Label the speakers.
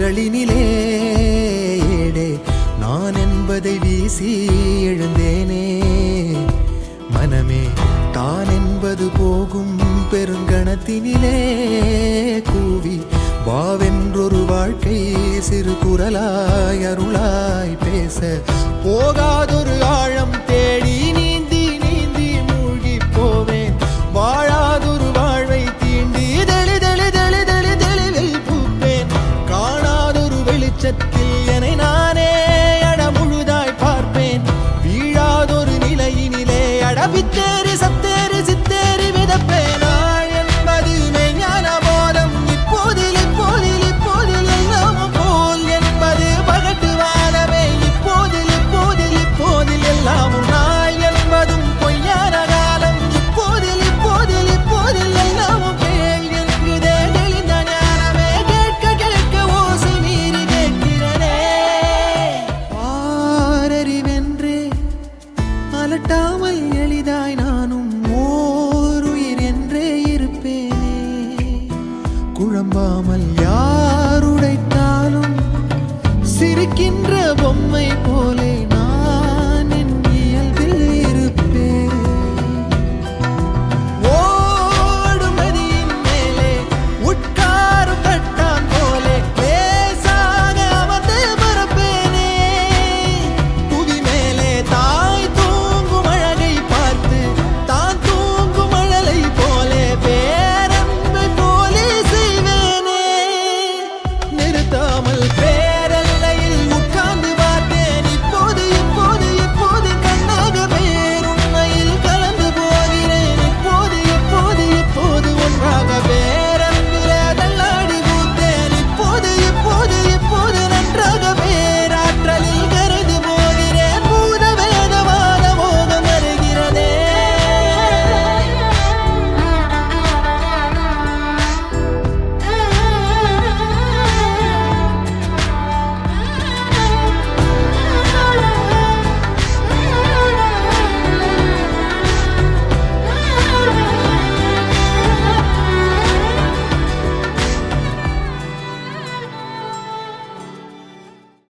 Speaker 1: இருளினிலே ஏடே நான் என்பதை வீசி எழுந்தேனே. மனமே தான் என்பது போகும் பெருங்கணத்தினிலே கூவி வாவென்றொரு வாழ்க்கை சிறு குரலாய் அருளாய் பேச போகாதொரு ஆழம் தேடி நீந்தி நீந்தி மூழ்கி போவேன். வாழாதொரு வாழ்வை தீண்டி தெளிவில் பூப்பேன். காணாதொரு வெளிச்சத்தில் என்னை நானே முழுதாய் பார்ப்பேன். வீழாதொரு நிலையினிலே வித்தேறி சத்தேறி சித்தேறி விதப்பேன். நாள் என்பது மெய்ஞான போதம் இப்போதில் இப்போதில் இப்போதில் எல்லாம் போல் என்பது பகட்டு வாதமே இப்போதில் இப்போதில் இப்போதில் எல்லாமும். நாள் என்பதும் பொய்யான காலம் இப்போதில் இப்போதில் இப்போதில் எல்லாமும் கேள் என்கிறதே தெளிந்த ஞானமே. கேட்க கேட்க ஓசை மீறி கேட்கிறனே. ஆரறிவென்றே அலட்டாம